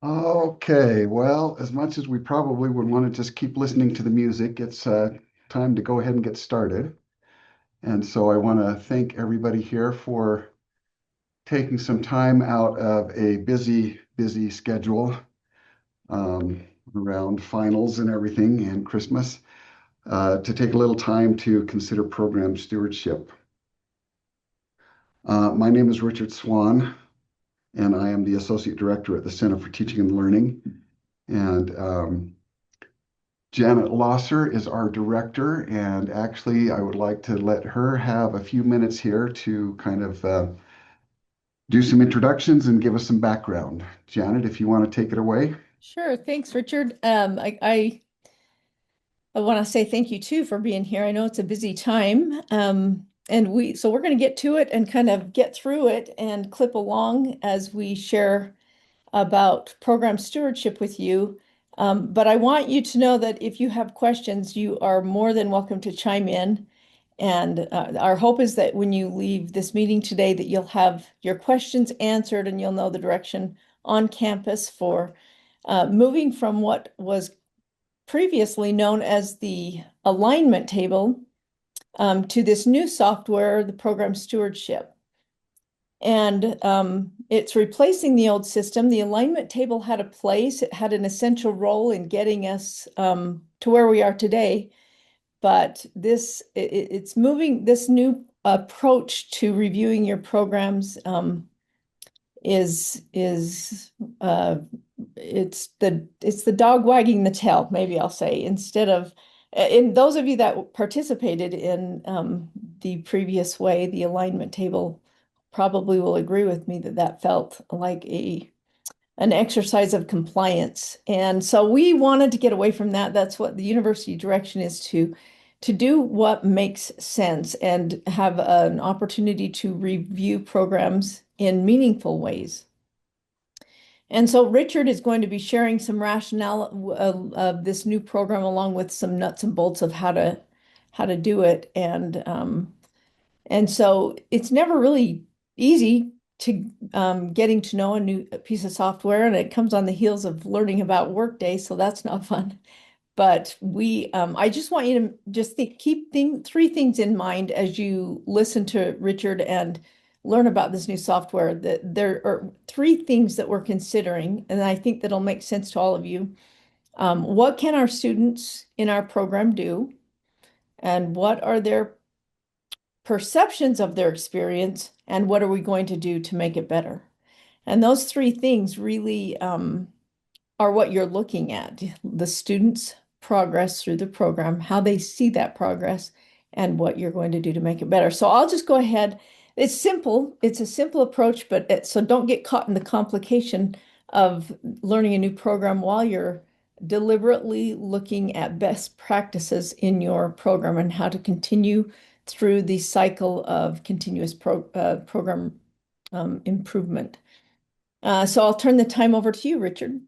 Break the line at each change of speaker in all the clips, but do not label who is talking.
Okay, well, as much as we probably would want to just keep listening to the music, it's time to go ahead and get started. And so I want to thank everybody here for taking some time out of a busy schedule um, around finals and everything and Christmas to take a little time to consider program stewardship. My name is Richard Swan, and I am the Associate Director at the Center for Teaching and Learning. And Janet Losser is our director, and actually, I would like to let her have a few minutes here to kind of do some introductions and give us some background. Janet, if you want to take it away.
Sure. Thanks, Richard. I want to say thank you too for being here. I know it's a busy time. So we're going to get to it and kind of get through it and clip along as we share about program stewardship with you. But I want you to know that if you have questions, you are more than welcome to chime in. And our hope is that when you leave this meeting today, that you'll have your questions answered and you'll know the direction on campus for moving from what was previously known as the alignment table to this new software, the program stewardship. And it's replacing the old system. The alignment table had a place, it had an essential role in getting us to where we are today. But it's moving, this new approach to reviewing your programs is it's the dog wagging the tail, maybe I'll say, instead of in those of you that participated in the previous way, the alignment table probably will agree with me that that felt like an exercise of compliance. And so we wanted to get away from that. That's what the university direction is, to do what makes sense and have an opportunity to review programs in meaningful ways. And so Richard is going to be sharing some rationale of this new program along with some nuts and bolts of how to do it. And so it's never really easy to getting to know a new piece of software, and it comes on the heels of learning about Workday, so that's not fun. But I just want you to just keep three things in mind as you listen to Richard and learn about this new software. That there are three things that we're considering, and I think that'll make sense to all of you. What can our students in our program do? And what are their perceptions of their experience? And what are we going to do to make it better? And those three things really are what you're looking at, the students' progress through the program, how they see that progress, and what you're going to do to make it better. So I'll just go ahead. It's simple. It's a simple approach, but so don't get caught in the complication of learning a new program while you're deliberately looking at best practices in your program and how to continue through the cycle of continuous program improvement. So I'll turn the time over to you, Richard.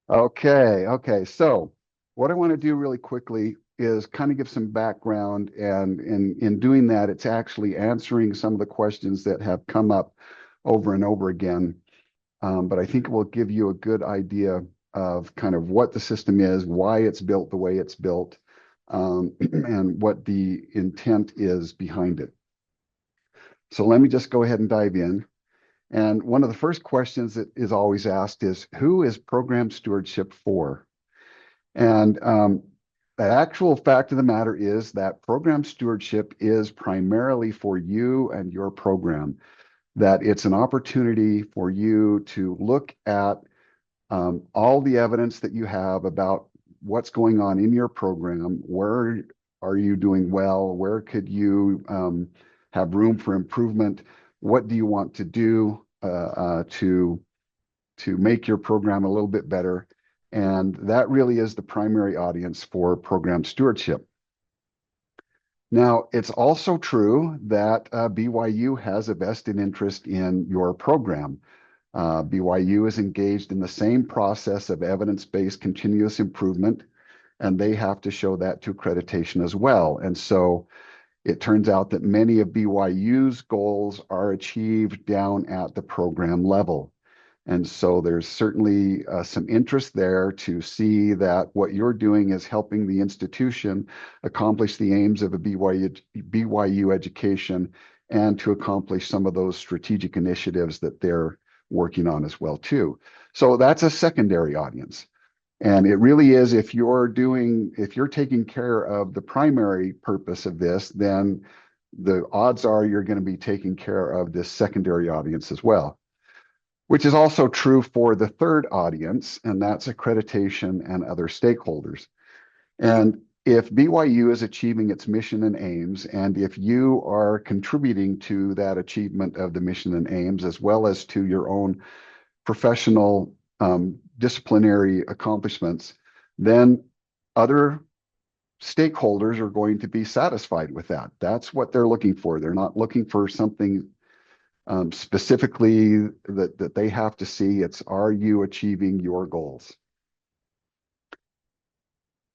Okay. So what I want to do really quickly is kind of give some background, and in doing that, it's actually answering some of the questions that have come up over and over again. But I think it will give you a good idea of kind of what the system is, why it's built the way it's built, and what the intent is behind it. So let me just go ahead and dive in. And one of the first questions that is always asked is, who is program stewardship for? And the actual fact of the matter is that program stewardship is primarily for you and your program, that it's an opportunity for you to look at all the evidence that you have about what's going on in your program. Where are you doing well? Where could you have room for improvement? What do you want to do to make your program a little bit better? And that really is the primary audience for program stewardship. Now, it's also true that BYU has a vested interest in your program. BYU is engaged in the same process of evidence-based continuous improvement, and they have to show that to accreditation as well. And so it turns out that many of BYU's goals are achieved down at the program level. And so there's certainly some interest there to see that what you're doing is helping the institution accomplish the aims of a BYU education and to accomplish some of those strategic initiatives that they're working on as well too. So that's a secondary audience. And it really is, if you're taking care of the primary purpose of this, then the odds are you're going to be taking care of this secondary audience as well, which is also true for the third audience, and that's accreditation and other stakeholders. And if BYU is achieving its mission and aims, and if you are contributing to that achievement of the mission and aims, as well as to your own professional disciplinary accomplishments, then other stakeholders are going to be satisfied with that. That's what they're looking for. They're not looking for something specifically that they have to see. It's, are you achieving your goals?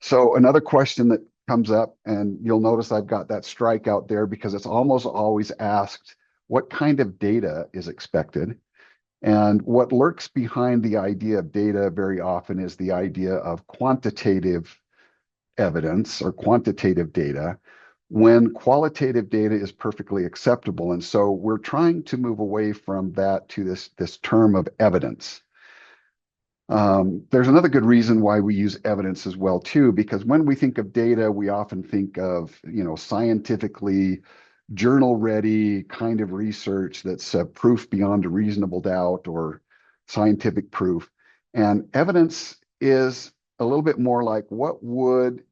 So another question that comes up, and you'll notice I've got that strike out there because it's almost always asked, what kind of data is expected? And what lurks behind the idea of data very often is the idea of quantitative evidence or quantitative data, when qualitative data is perfectly acceptable. And so we're trying to move away from that to this term of evidence. There's another good reason why we use evidence as well too, because when we think of data, we often think of, scientifically journal-ready kind of research that's proof beyond a reasonable doubt or scientific proof. And evidence is a little bit more like what would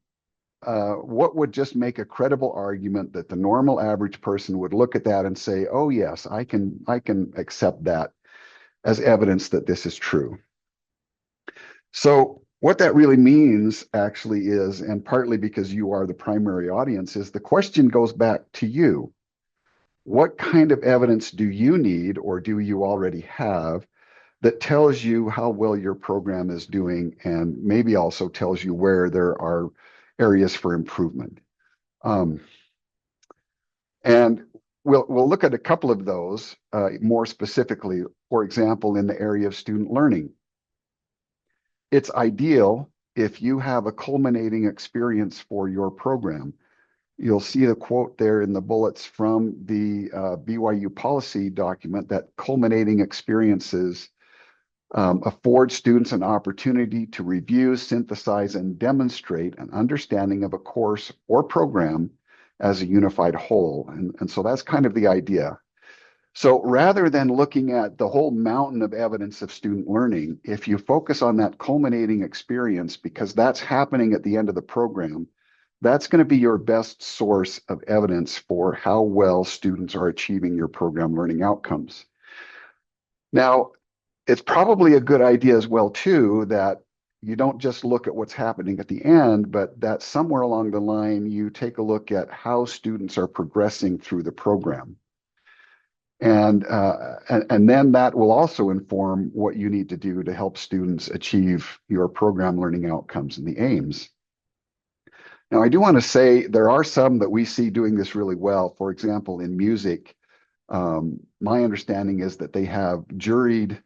just make a credible argument that the normal average person would look at that and say, oh yes, I can accept that as evidence that this is true. So what that really means actually is, and partly because you are the primary audience, is the question goes back to you. What kind of evidence do you need, or do you already have, that tells you how well your program is doing, and maybe also tells you where there are areas for improvement? And we'll look at a couple of those more specifically. For example, in the area of student learning, it's ideal if you have a culminating experience for your program. You'll see the quote there in the bullets from the BYU policy document that culminating experiences afford students an opportunity to review, synthesize, and demonstrate an understanding of a course or program as a unified whole. And so that's kind of the idea. So rather than looking at the whole mountain of evidence of student learning, if you focus on that culminating experience, because that's happening at the end of the program, that's going to be your best source of evidence for how well students are achieving your program learning outcomes. Now, it's probably a good idea as well, too, that you don't just look at what's happening at the end, but that somewhere along the line, you take a look at how students are progressing through the program. And then that will also inform what you need to do to help students achieve your program learning outcomes and the aims. Now, I do want to say there are some that we see doing this really well. For example, in music, my understanding is that they have juried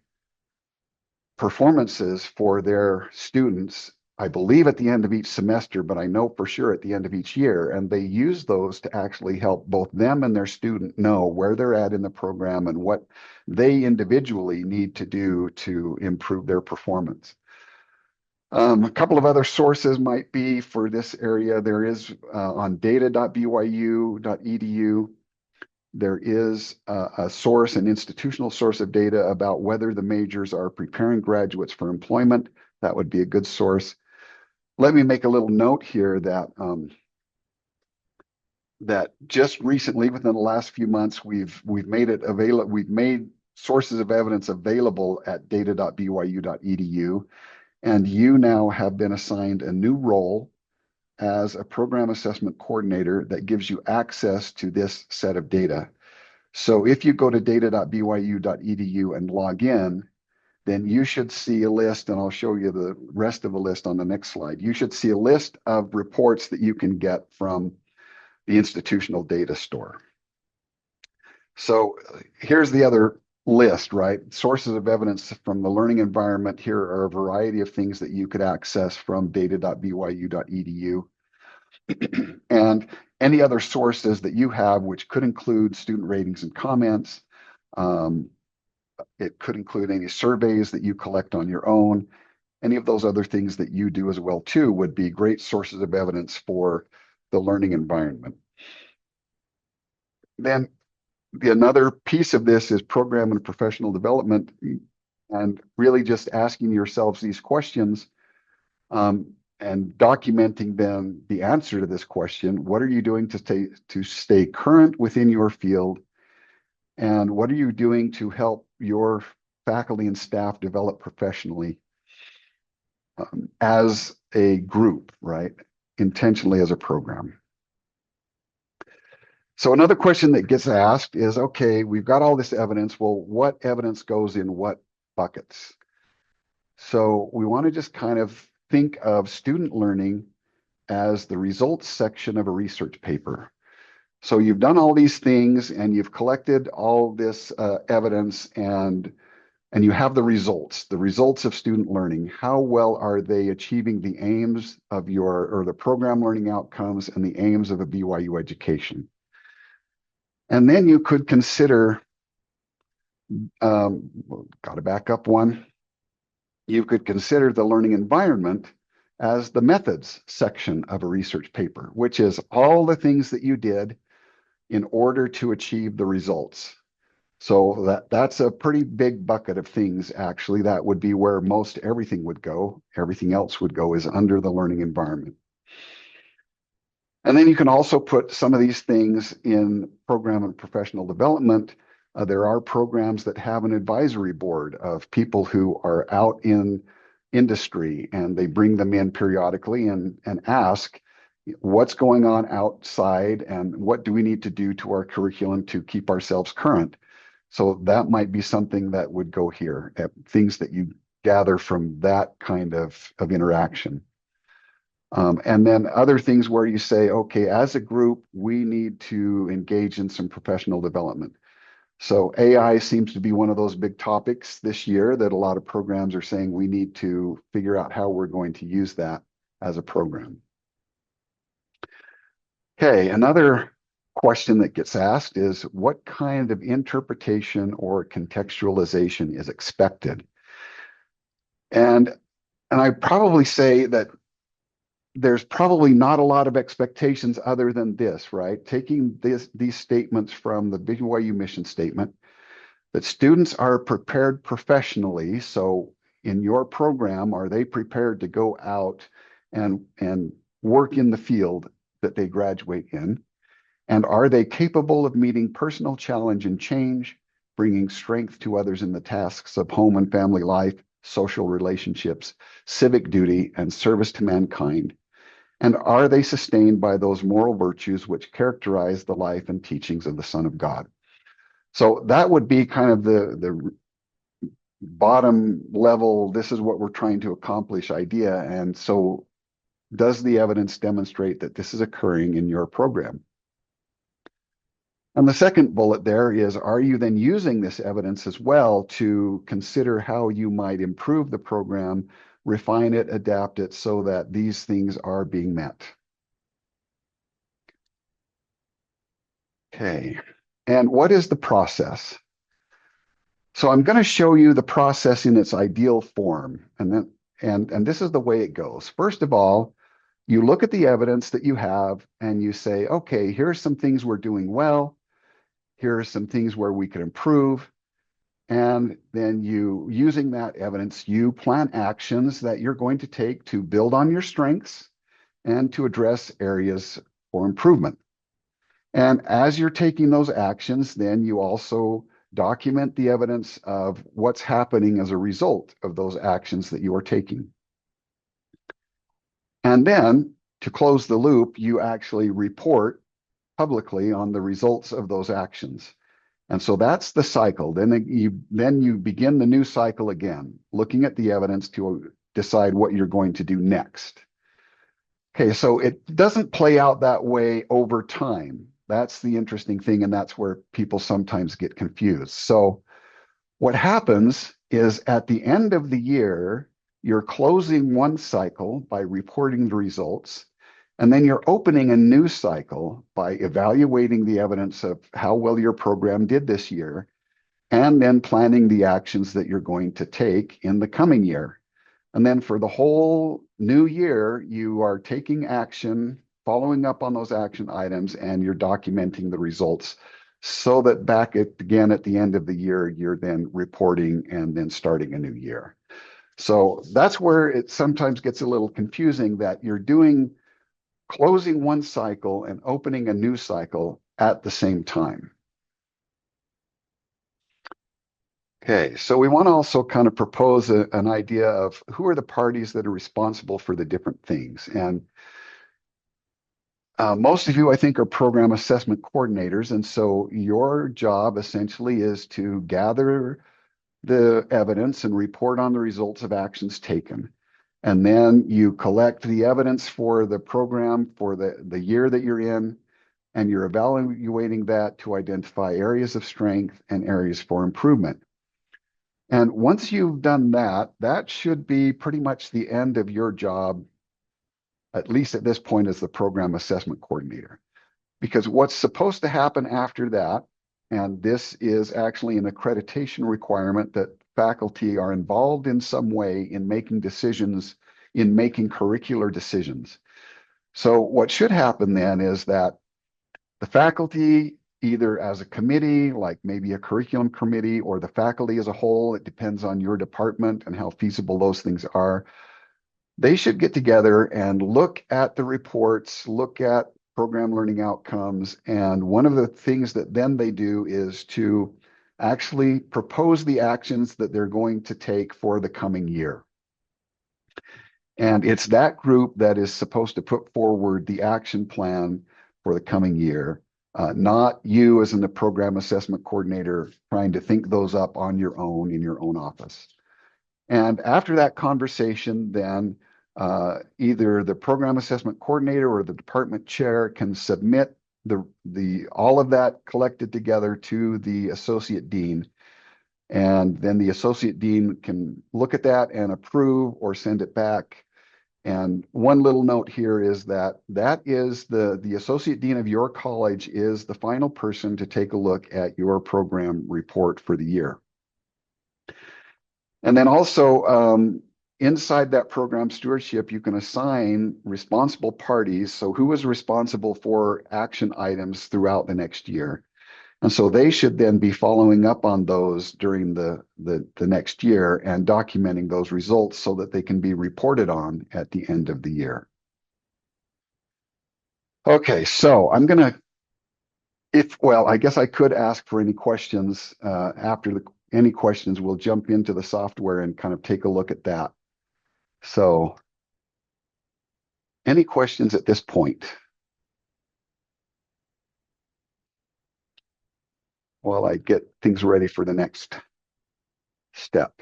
performances for their students, I believe at the end of each semester, but I know for sure at the end of each year. And they use those to actually help both them and their student know where they're at in the program and what they individually need to do to improve their performance. A couple of other sources might be for this area. There is on data.byu.edu. There is a source, an institutional source of data about whether the majors are preparing graduates for employment. That would be a good source. Let me make a little note here that that just recently, within the last few months, we've made it available. We've made sources of evidence available at data.byu.edu, and you now have been assigned a new role as a program assessment coordinator that gives you access to this set of data. So if you go to data.byu.edu and log in, then you should see a list, and I'll show you the rest of the list on the next slide. You should see a list of reports that you can get from the institutional data store. So here's the other list, right? Sources of evidence from the learning environment. Here are a variety of things that you could access from data.byu.edu. And any other sources that you have, which could include student ratings and comments. Um, it could include any surveys that you collect on your own. Any of those other things that you do as well too would be great sources of evidence for the learning environment. Then another piece of this is program and professional development, and really just asking yourselves these questions, and documenting then the answer to this question. What are you doing to stay current within your field? And what are you doing to help your faculty and staff develop professionally, as a group, right? Intentionally as a program. So another question that gets asked is, okay, we've got all this evidence. Well, what evidence goes in what buckets? So we want to just kind of think of student learning as the results section of a research paper. So you've done all these things and you've collected all this evidence, and you have the results of student learning. How well are they achieving the aims of or the program learning outcomes and the aims of a BYU education? And then you could consider, got to back up one. You could consider the learning environment as the methods section of a research paper, which is all the things that you did in order to achieve the results. So that's a pretty big bucket of things, actually. That would be where most everything would go. Everything else would go is under the learning environment. And then you can also put some of these things in program and professional development. There are programs that have an advisory board of people who are out in industry, and they bring them in periodically and ask, what's going on outside and what do we need to do to our curriculum to keep ourselves current? So that might be something that would go here, things that you gather from that kind of interaction. And then other things where you say, okay, as a group, we need to engage in some professional development. So AI seems to be one of those big topics this year that a lot of programs are saying we need to figure out how we're going to use that as a program. Okay, another question that gets asked is, what kind of interpretation or contextualization is expected? And I'd probably say that there's probably not a lot of expectations other than this, right? Taking these statements from the BYU mission statement, that students are prepared professionally. So in your program, are they prepared to go out and work in the field that they graduate in? And are they capable of meeting personal challenge and change, bringing strength to others in the tasks of home and family life, social relationships, civic duty, and service to mankind? And are they sustained by those moral virtues which characterize the life and teachings of the Son of God? So that would be kind of the bottom level, this is what we're trying to accomplish idea. And so does the evidence demonstrate that this is occurring in your program? And the second bullet there is, are you then using this evidence as well to consider how you might improve the program, refine it, adapt it so that these things are being met? Okay, and what is the process? So I'm going to show you the process in its ideal form, and this is the way it goes. First of all, you look at the evidence that you have and you say, okay, here's some things we're doing well. Here are some things where we could improve. And then using that evidence, you plan actions that you're going to take to build on your strengths and to address areas for improvement. And as you're taking those actions, then you also document the evidence of what's happening as a result of those actions that you are taking. And then to close the loop, you actually report publicly on the results of those actions. And so that's the cycle. Then you begin the new cycle again, looking at the evidence to decide what you're going to do next. Okay, so it doesn't play out that way over time. That's the interesting thing, and that's where people sometimes get confused. So What happens is at the end of the year, you're closing one cycle by reporting the results, and then you're opening a new cycle by evaluating the evidence of how well your program did this year, and then planning the actions that you're going to take in the coming year. And then for the whole new year, you are taking action, following up on those action items, and you're documenting the results so that back again at the end of the year, you're then reporting and then starting a new year. So that's where it sometimes gets a little confusing that you're doing closing one cycle and opening a new cycle at the same time. Okay, so we want to also kind of propose an idea of who are the parties that are responsible for the different things. And most of you, I think, are program assessment coordinators. And so your job essentially is to gather the evidence and report on the results of actions taken. And then you collect the evidence for the program for the year that you're in, and you're evaluating that to identify areas of strength and areas for improvement. And once you've done that, that should be pretty much the end of your job, at least at this point as the program assessment coordinator. Because what's supposed to happen after that, and this is actually an accreditation requirement that faculty are involved in some way in making decisions, in making curricular decisions. So what should happen then is that the faculty, either as a committee, like maybe a curriculum committee, or the faculty as a whole, it depends on your department and how feasible those things are. They should get together and look at the reports, look at program learning outcomes. And one of the things that then they do is to actually propose the actions that they're going to take for the coming year. And it's that group that is supposed to put forward the action plan for the coming year, not you as in the program assessment coordinator trying to think those up on your own in your own office. And after that conversation, then either the program assessment coordinator or the department chair can submit all of that collected together to the associate dean. And then the associate dean can look at that and approve or send it back. And one little note here is that is the associate dean of your college is the final person to take a look at your program report for the year. And then also inside that program stewardship, you can assign responsible parties. So who is responsible for action items throughout the next year? And so they should then be following up on those during the next year and documenting those results so that they can be reported on at the end of the year. Okay, so I'm going to, well, I guess I could ask for any questions. After any questions, we'll jump into the software and kind of take a look at that. So any questions at this point? While I get things ready for the next step.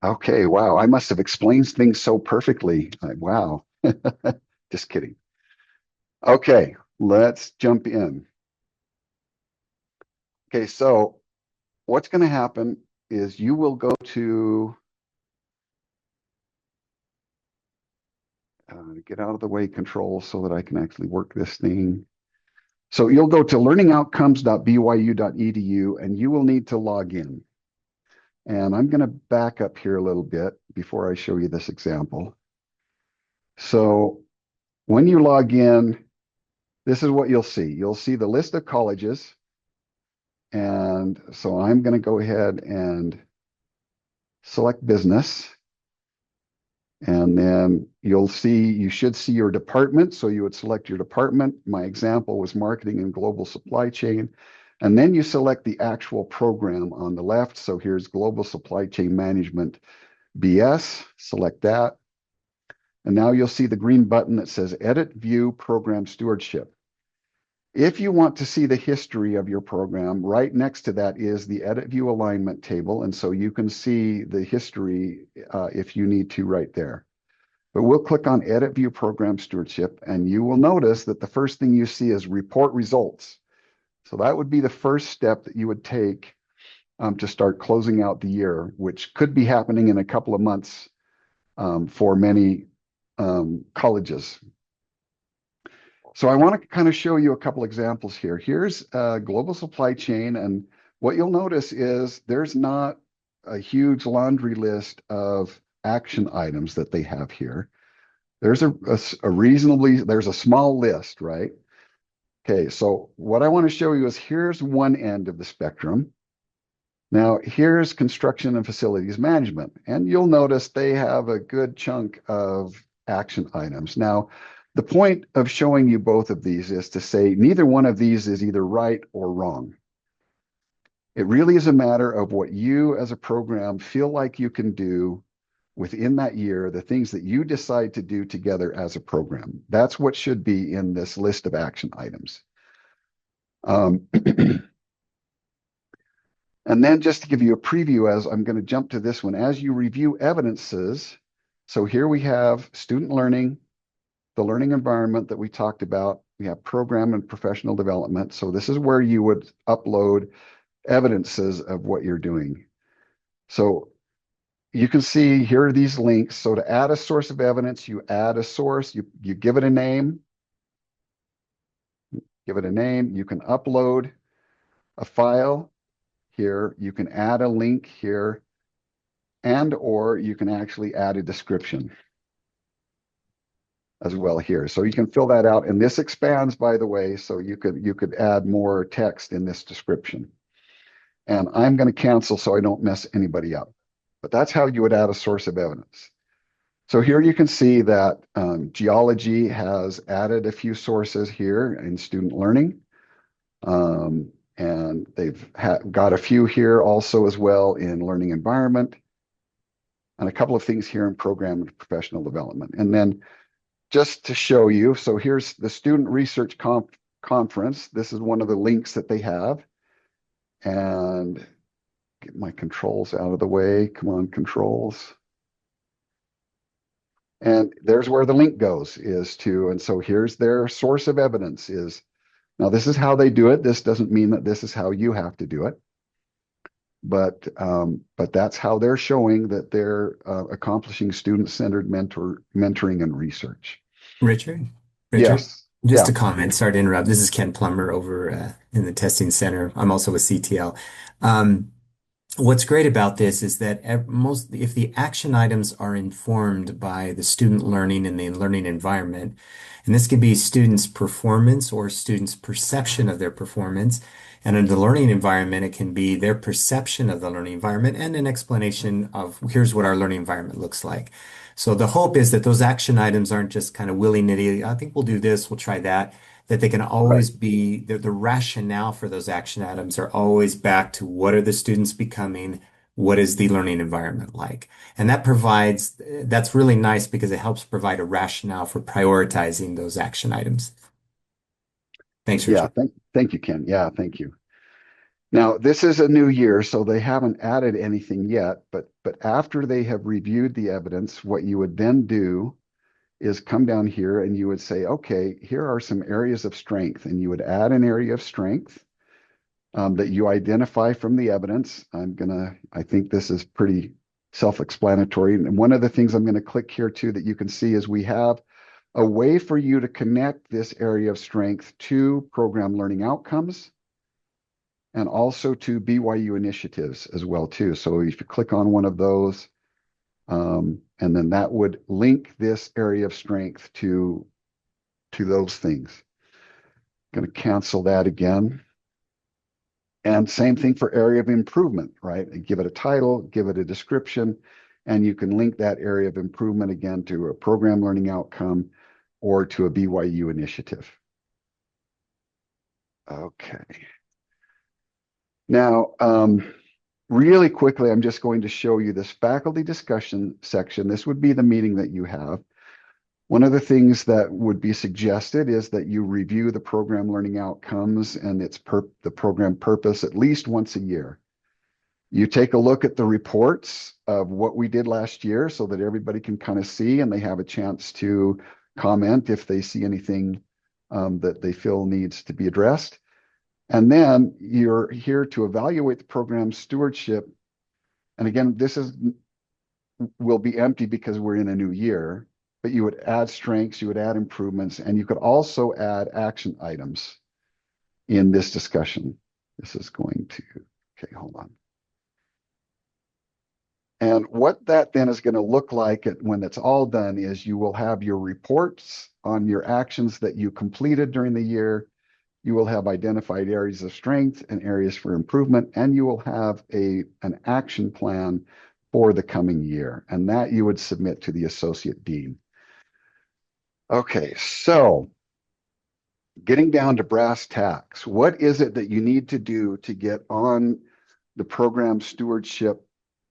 Okay, wow, I must have explained things so perfectly. Wow, just kidding. Okay, let's jump in. Okay, so what's going to happen is you will go to get out of the way control so that I can actually work this thing. So you'll go to learningoutcomes.byu.edu and you will need to log in. And I'm going to back up here a little bit before I show you this example. So when you log in, this is what you'll see. You'll see the list of colleges. And so I'm going to go ahead and select business. And then you should see your department. So you would select your department. My example was marketing and global supply chain. And then you select the actual program on the left. So here's global supply chain management BS. Select that. And now you'll see the green button that says edit view program stewardship. If you want to see the history of your program, right next to that is the edit view alignment table. And so you can see the history if you need to right there. But we'll click on edit view program stewardship and you will notice that the first thing you see is report results. So that would be the first step that you would take to start closing out the year, which could be happening in a couple of months for many colleges. So I want to kind of show you a couple examples here. Here's a global supply chain, and what you'll notice is there's not a huge laundry list of action items that they have here. There's there's a small list, right? Okay, so what I want to show you is here's one end of the spectrum. Now, here's construction and facilities management, and you'll notice they have a good chunk of action items. Now, the point of showing you both of these is to say neither one of these is either right or wrong. It really is a matter of what you as a program feel like you can do within that year, the things that you decide to do together as a program. That's what should be in this list of action items. And then just to give you a preview, as I'm going to jump to this one, as you review evidences, so here we have student learning, the learning environment that we talked about. We have program and professional development. So this is where you would upload evidences of what you're doing. So you can see here are these links. So to add a source of evidence, you add a source, you give it a name, you can upload a file here, you can add a link here, and or you can actually add a description as well here. So you can fill that out, and this expands, by the way, so you could add more text in this description. And I'm going to cancel so I don't mess anybody up. But that's how you would add a source of evidence. So here you can see that geology has added a few sources here in student learning. And they've got a few here also as well in learning environment, and a couple of things here in program and professional development. And then just to show you, so here's the Student Research Conference. This is one of the links that they have. And get my controls out of the way. Come on, controls. And there's where the link goes and so here's their source of evidence is, now this is how they do it. This doesn't mean that this is how you have to do it. But that's how they're showing that they're accomplishing student-centered mentoring and research.
Richard,
Yes.
just
Yeah.
a comment. Sorry to interrupt. This is Ken Plummer over in the testing center. I'm also with CTL. What's great about this is that if the action items are informed by the student learning and the learning environment, and this could be students' performance or students' perception of their performance, and in the learning environment, it can be their perception of the learning environment and an explanation of here's what our learning environment looks like. So the hope is that those action items aren't just kind of willy-nilly, I think we'll do this, we'll try that they can
Right.
always be the rationale for those action items are always back to what are the students becoming? What is the learning environment like? And that's really nice because it helps provide a rationale for prioritizing those action items. Thanks,
Yeah.
Richard.
Thank you, Ken. Yeah. Thank you. Now, this is a new year, so they haven't added anything yet, but after they have reviewed the evidence, what you would then do is come down here and you would say, okay, here are some areas of strength, and you would add an area of strength that you identify from the evidence. I think this is pretty self-explanatory. And one of the things I'm going to click here too that you can see is we have a way for you to connect this area of strength to program learning outcomes and also to BYU initiatives as well too. So if you click on one of those, and then that would link this area of strength to those things. I'm going to cancel that again. And same thing for area of improvement, right? Give it a title, give it a description, and you can link that area of improvement again to a program learning outcome or to a BYU initiative. Okay. Now, really quickly, I'm just going to show you this faculty discussion section. This would be the meeting that you have. One of the things that would be suggested is that you review the program learning outcomes and the program purpose at least once a year. You take a look at the reports of what we did last year so that everybody can kind of see and they have a chance to comment if they see anything that they feel needs to be addressed. And then you're here to evaluate the program's stewardship. And again, will be empty because we're in a new year, but you would add strengths, you would add improvements, and you could also add action items in this discussion. This is going to, okay, hold on. And what that then is going to look like when it's all done is you will have your reports on your actions that you completed during the year. You will have identified areas of strength and areas for improvement, and you will have an action plan for the coming year. And that you would submit to the associate dean. Okay, so getting down to brass tacks, what is it that you need to do to get on the program stewardship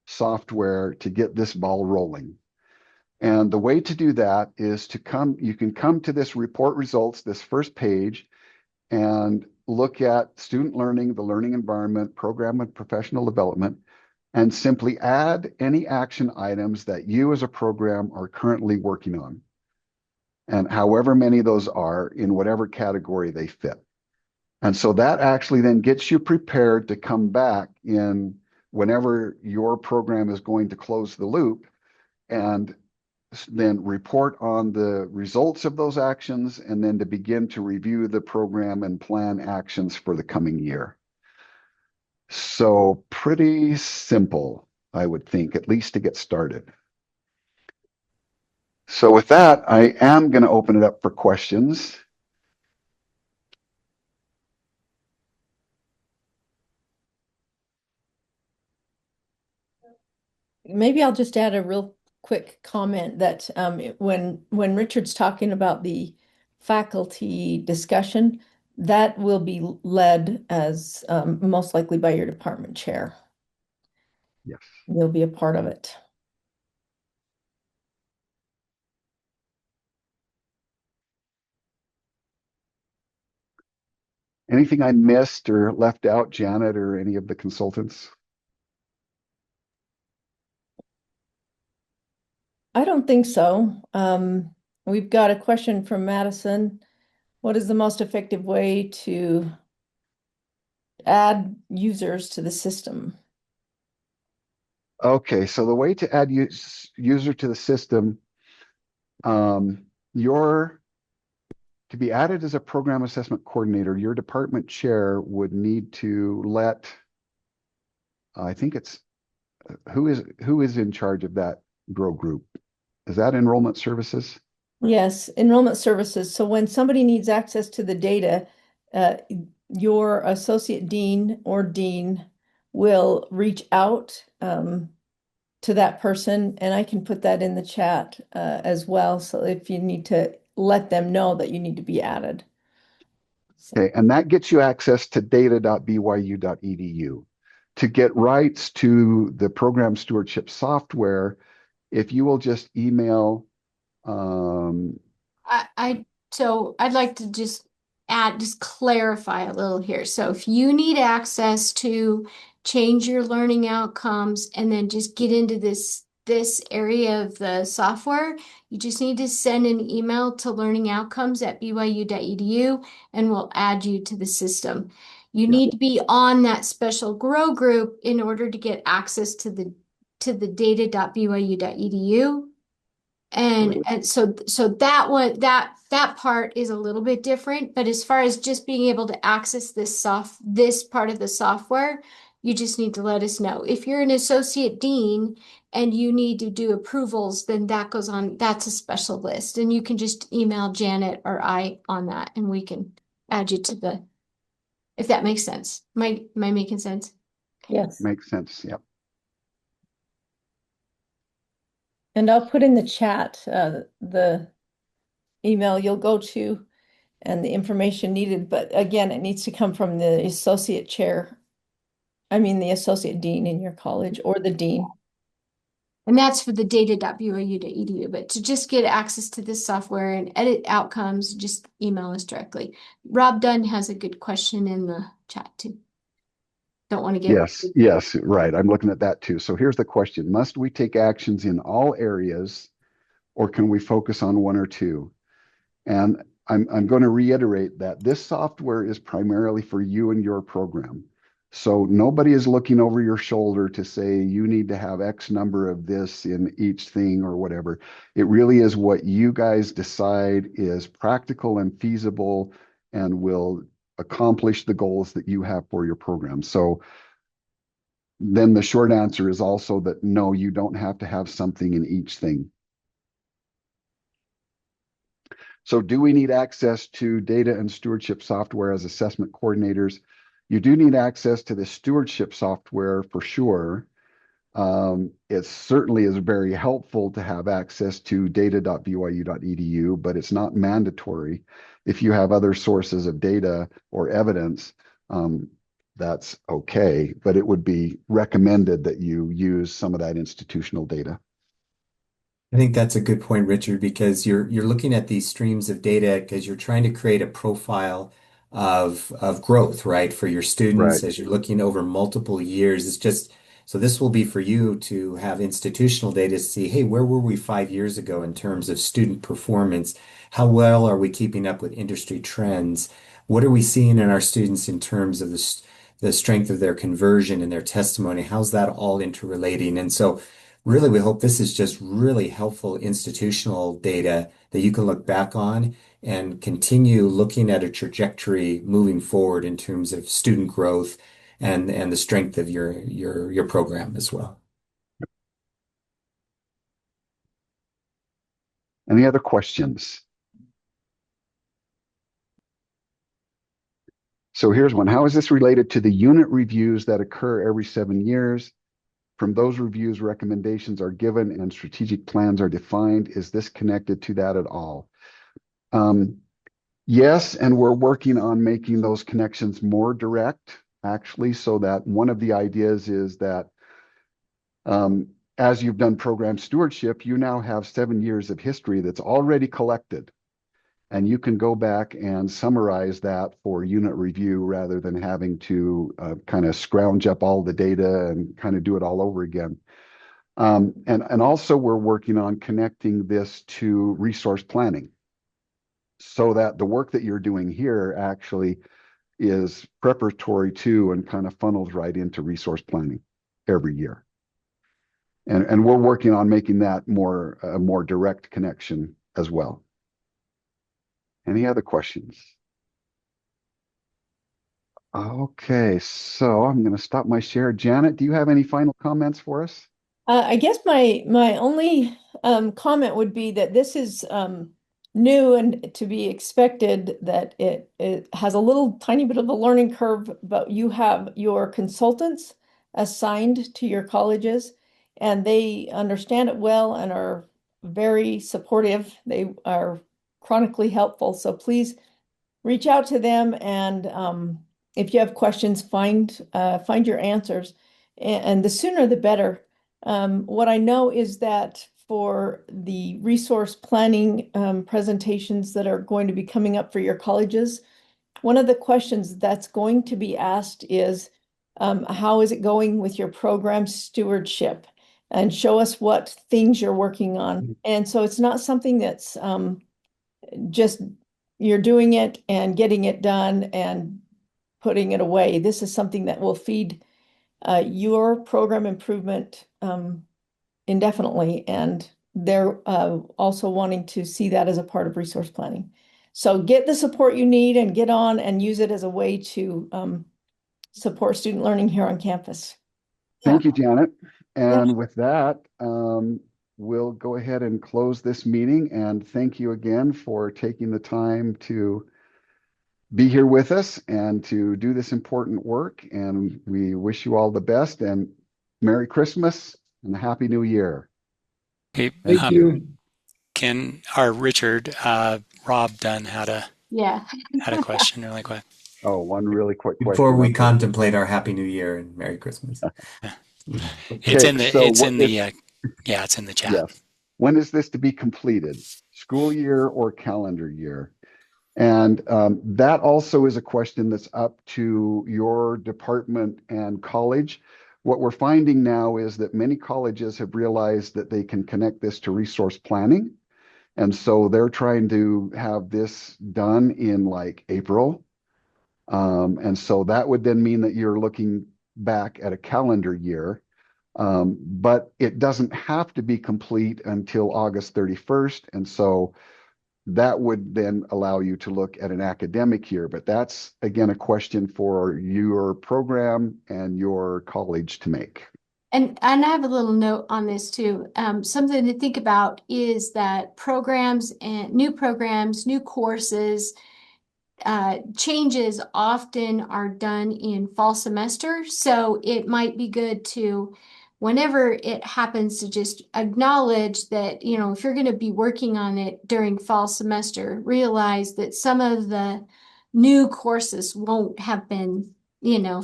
software to get this ball rolling? And the way to do that is you can come to this report results, this first page, and look at student learning, the learning environment, program and professional development, and simply add any action items that you as a program are currently working on. And however many those are in whatever category they fit. And so that actually then gets you prepared to come back in whenever your program is going to close the loop and then report on the results of those actions and then to begin to review the program and plan actions for the coming year. So pretty simple, I would think, at least to get started. So with that, I am going to open it up for questions.
Maybe I'll just add a real quick comment that when Richard's talking about the faculty discussion, that will be led as most likely by your department chair.
Yes.
You'll be a part of it.
Anything I missed or left out, Janet, or any of the consultants?
I don't think so. We've got a question from Madison. What is the most effective way to add users to the system?
Okay, so the way to add user to the system, to be added as a program assessment coordinator, your department chair would need to let, I think it's, who is in charge of that grow group? Is that enrollment services?
Yes, enrollment services. So when somebody needs access to the data, your associate dean or dean will reach out to that person, and I can put that in the chat as well. So if you need to let them know that you need to be added. So.
Okay, and that gets you access to data.byu.edu. To get rights to the program stewardship software, if you will just email
so I'd like to just clarify a little here. So if you need access to change your learning outcomes and then just get into this area of the software, you just need to send an email to learningoutcomes@byu.edu and we'll add you to the system. You need to be on that special grow group in order to get access to the data.byu.edu. And so that one, that part is a little bit different, but as far as just being able to access this part of the software, you just need to let us know. If you're an associate dean and you need to do approvals, then that goes on, that's a special list. And you can just email Janet or I on that and we can add you to if that makes sense. Am I making sense?
Yes.
Makes sense, yep.
And I'll put in the chat the email you'll go to and the information needed. But again, it needs to come from the associate chair. I mean, the associate dean in your college or the dean.
And that's for the data.byu.edu. But to just get access to this software and edit outcomes, just email us directly. Rob Dunn has a good question in the chat too. Don't want to get.
Yes, right. I'm looking at that too. So here's the question. Must we take actions in all areas or can we focus on one or two? And I'm going to reiterate that this software is primarily for you and your program. So nobody is looking over your shoulder to say you need to have X number of this in each thing or whatever. It really is what you guys decide is practical and feasible and will accomplish the goals that you have for your program. So then the short answer is also that no, you don't have to have something in each thing. So do we need access to data and stewardship software as assessment coordinators? You do need access to the stewardship software for sure. It certainly is very helpful to have access to data.byu.edu, but it's not mandatory. If you have other sources of data or evidence, that's okay, but it would be recommended that you use some of that institutional data.
I think that's a good point, Richard, because you're looking at these streams of data because you're trying to create a profile of growth, right, for your students
Right.
as you're looking over multiple years. It's just so this will be for you to have institutional data to see, hey, where were we 5 years ago in terms of student performance? How well are we keeping up with industry trends? What are we seeing in our students in terms of the strength of their conversion and their testimony? How's that all interrelating? And so really, we hope this is just really helpful institutional data that you can look back on and continue looking at a trajectory moving forward in terms of student growth and the strength of your program as well.
Any other questions? So here's one. How is this related to the unit reviews that occur every 7 years? From those reviews, recommendations are given and strategic plans are defined. Is this connected to that at all? Yes, and we're working on making those connections more direct, actually, so that one of the ideas is that as you've done program stewardship, you now have 7 years of history that's already collected. And you can go back and summarize that for unit review rather than having to kind of scrounge up all the data and kind of do it all over again. And also we're working on connecting this to resource planning so that the work that you're doing here actually is preparatory to and kind of funnels right into resource planning every year. And we're working on making that a more direct connection as well. Any other questions? Okay, so I'm going to stop my share. Janet, do you have any final comments for us?
I guess my only comment would be that this is new and to be expected that it has a little tiny bit of a learning curve, but you have your consultants assigned to your colleges and they understand it well and are very supportive. They are chronically helpful. So please reach out to them and if you have questions, find your answers. And the sooner the better. What I know is that for the resource planning presentations that are going to be coming up for your colleges, one of the questions that's going to be asked is, how is it going with your program stewardship? And show us what things you're working on. And so it's not something that's just you're doing it and getting it done and putting it away. This is something that will feed your program improvement indefinitely, and they're also wanting to see that as a part of resource planning. So get the support you need and get on and use it as a way to support student learning here on campus.
Thank you, Janet.
Yeah.
And with that, we'll go ahead and close this meeting. And thank you again for taking the time to be here with us and to do this important work. And we wish you all the best and Merry Christmas and a Happy New Year.
Hey,
Thank you.
Ken or Richard, Rob Dunn had a question really quick.
Oh, one really quick question.
Before we
Okay.
contemplate our Happy New Year and Merry Christmas.
It's in
Okay,
the
so
it's in
what
the
is,
it's in the chat.
yes. When is this to be completed? School year or calendar year? And that also is a question that's up to your department and college. What we're finding now is that many colleges have realized that they can connect this to resource planning. And so they're trying to have this done in like April. And so that would then mean that you're looking back at a calendar year. But it doesn't have to be complete until August 31st. And so that would then allow you to look at an academic year. But that's, again, a question for your program and your college to make.
And I have a little note on this too. Something to think about is that programs, new courses, changes often are done in fall semester. So it might be good to, whenever it happens, to just acknowledge that, if you're going to be working on it during fall semester, realize that some of the new courses won't have been,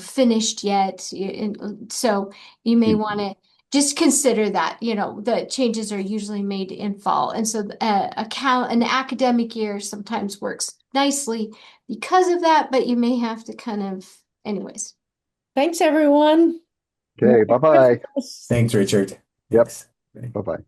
finished yet. And so you may want to just consider that, the changes are usually made in fall. And so an academic year sometimes works nicely because of that, but you may have to anyways.
Thanks, everyone.
Okay, bye-bye.
Thanks, Richard.
Yep.
Thanks.
Bye-bye.